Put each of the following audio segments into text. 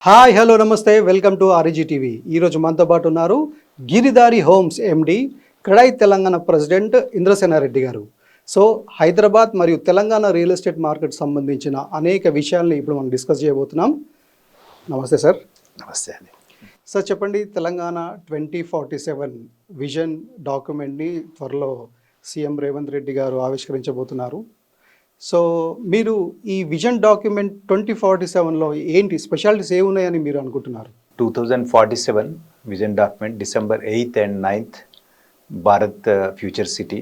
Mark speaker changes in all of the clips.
Speaker 1: Hi hello నమస్తే welcome to RG TV. ఈరోజు మనతో పాటు ఉన్నారు గిరిదారి హోమ్స్ ఎండి క్రెడై తెలంగాణ ప్రెసిడెంట్ ఇంద్రసేనారెడ్డి గారు. సో హైదరాబాద్ మరియు తెలంగాణ రియల్ ఎస్టేట్ మార్కెట్ సంబంధించిన అనేక విషయాల్ని ఇప్పుడు మనం డిస్కస్ చేయబోతున్నాం. నమస్తే సార్.
Speaker 2: నమస్తే అండి.
Speaker 1: సార్ చెప్పండి, తెలంగాణ 2047 విజన్ డాక్యుమెంట్ని త్వరలో సీఎం రేవంత్ రెడ్డి గారు ఆవిష్కరించబోతున్నారు. సో మీరు ఈ విజన్ డాక్యుమెంట్ 2047లో ఏంటి స్పెషాలిటీస్ ఏమున్నాయని మీరు అనుకుంటున్నారు?
Speaker 2: 2047 vision document December 8th and 9th Bharat future city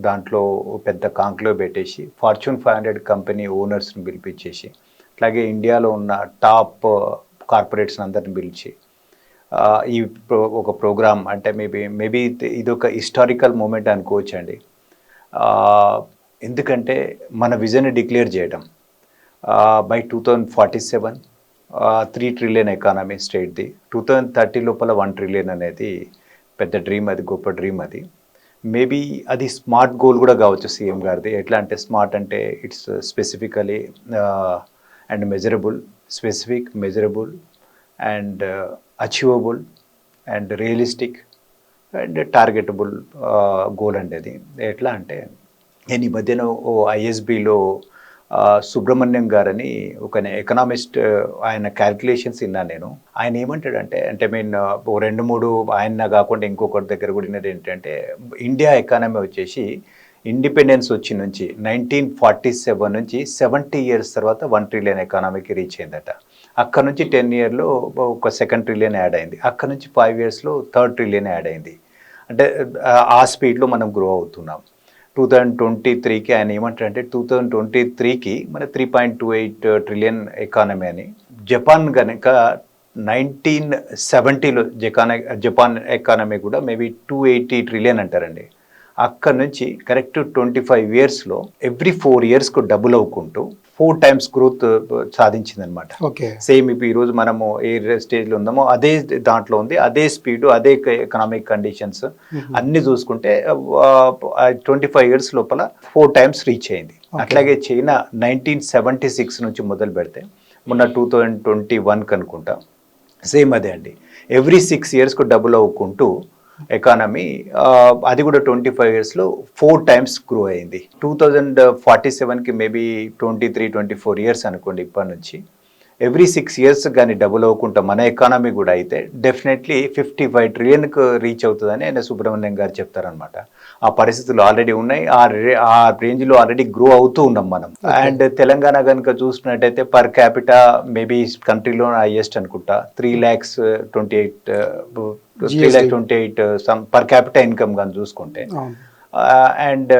Speaker 2: దాంట్లో పెద్ద కాంక్లో పెట్టేసి ఫార్చ్యూన్ 500 కంపెనీ ఓనర్స్ని పిలిపించేసి అట్లాగే ఇండియాలో ఉన్న టాప్ కార్పొరేట్స్ అందరిని పిలిచి ఈ ఒక ప్రోగ్రామ్ అంటే మేబీ ఇది ఒక హిస్టారికల్ మూమెంట్ అనుకోవచ్చు అండి. ఎందుకంటే మన విజన్ డిక్లేర్ చేయడం బై 2047 3 ట్రిలియన్ ఎకానమీ స్టేట్ది, 2030 లోపల 1 ట్రిలియన్ అనేది పెద్ద డ్రీమ్, అది గొప్ప డ్రీమ్. అది మేబీ అది స్మార్ట్ గోల్ కూడా కావచ్చు సీఎం గారిది. ఎట్లా అంటే స్మార్ట్ అంటే it's specifically and measurable, specific, measurable and achievable and realistic and targetable goal అండి. అది ఎట్లా అంటే నేను ఈ మధ్యన ఐఎస్బిలో సుబ్రహ్మణ్యం గారని ఒక ఎకనామిస్ట్, ఆయన క్యాల్కులేషన్స్ విన్నా నేను. ఆయన ఏమంటాడంటే నేను 2-3 ఆయన కాకుండా ఇంకొకటి దగ్గర కూడా విన్నది ఏంటంటే ఇండియా ఎకానమీ వచ్చేసి ఇండిపెండెన్స్ వచ్చి నుంచి 1947 నుంచి 70 years తర్వాత 1 ట్రిలియన్ ఎకానమీకి రీచ్ అయిందట. అక్కడ నుంచి 10 yearsలో ఒక 2nd ట్రిలియన్ యాడ్ అయింది. అక్కడ నుంచి 5 yearsలో 3rd ట్రిలియన్ యాడ్ అయింది. అంటే ఆ స్పీడ్లో మనం గ్రో అవుతున్నాం. 2023కి ఆయన ఏమంటారంటే 2023కి మన 3.28 ట్రిలియన్ ఎకానమీ అని. జపాన్ కనుక 1970లో జపాన్ ఎకానమీ కూడా మేబీ 280 ట్రిలియన్ అంటారండి. అక్కడ నుంచి కరెక్ట్ 25 yearsలో ఎవ్రీ 4 yearsకు డబుల్ అవ్వుకుంటూ 4 times గ్రోత్ సాధించిందనమాట. సేమ్ ఇప్పుడు ఈరోజు మనము ఏ స్టేజ్లో ఉందామో అదే దాంట్లో ఉంది, అదే స్పీడు, అదే ఎకనామిక్ కండిషన్స్ అన్ని చూసుకుంటే 25 years లోపల 4 times రీచ్ అయింది. అట్లాగే చైనా 1976 నుంచి మొదలు పెడితే మొన్న 2021 అనుకుంటా సేమ్ అదే అండి. ఎవ్రీ 6 yearsకు డబుల్ అవ్వుకుంటూ ఎకానమీ అది కూడా 25 yearsలో 4 times గ్రో అయింది. 2047కి మేబీ 23-24 years అనుకోండి. ఇప్పటి నుంచి ఎవ్రీ 6 years కానీ డబుల్ అవ్వకుండా మన ఎకానమీ కూడా అయితే డెఫినెట్లీ 55 ట్రిలియన్కు రీచ్ అవుతుందని ఆయన సుబ్రహ్మణ్యం గారు చెప్తారనమాట. ఆ పరిస్థితులు ఆల్రెడీ ఉన్నాయి, ఆ రేంజ్లో ఆల్రెడీ గ్రో అవుతూ ఉన్నాం మనం. అండ్ తెలంగాణ కనుక చూసినట్టయితే పర్ క్యాపిటా మేబీ కంట్రీలో హైయెస్ట్ అనుకుంటా 3,28 సమ్ పర్ క్యాపిటల్ ఇన్కమ్ కానీ చూసుకుంటే. అండ్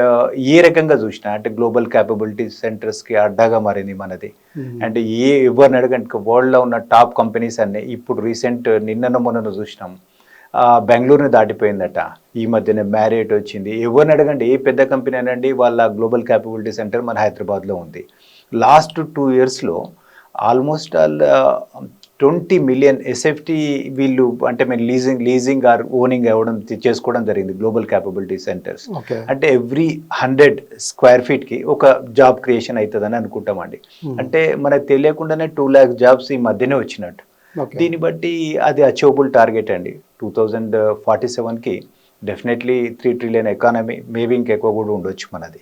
Speaker 2: ఏ రకంగా చూసినా అంటే గ్లోబల్ క్యాపబిలిటీ సెంటర్స్కి అడ్డాగా మారింది మనది. అండ్ ఎవరిని అడగండి వరల్డ్లో ఉన్న టాప్ కంపెనీస్ అన్నీ ఇప్పుడు రీసెంట్ మొన్న చూసినాం బెంగళూరుని దాటిపోయిందట. ఈ మధ్యన మ్యారియట్ వచ్చింది. ఎవరిని అడగండి ఏ పెద్ద కంపెనీ అనండి వాళ్ళ గ్లోబల్ క్యాపబిలిటీ సెంటర్ మన హైదరాబాద్లో ఉంది. లాస్ట్ 2 yearsలో ఆల్మోస్ట్ 20 million ఎస్ఎఫ్టీ వీళ్ళు అంటే మేము లీజింగ్ ఆర్ ఓనింగ్ అవ్వడం చేసుకోవడం జరిగింది గ్లోబల్ క్యాపబిలిటీ సెంటర్స్. అంటే ఎవ్రీ 100 square feetకి ఒక జాబ్ క్రియేషన్ అవుతుందని అనుకుంటామండి. అంటే మనకు తెలియకుండానే 2 lakh jobs ఈ మధ్యనే వచ్చినట్టు. దీన్ని బట్టి అది అచీవబుల్ టార్గెట్ అండి. 2047కి డెఫినెట్లీ 3 ట్రిలియన్ ఎకానమీ, మేబీ ఇంకెక్కువ కూడా ఉండొచ్చు మనది.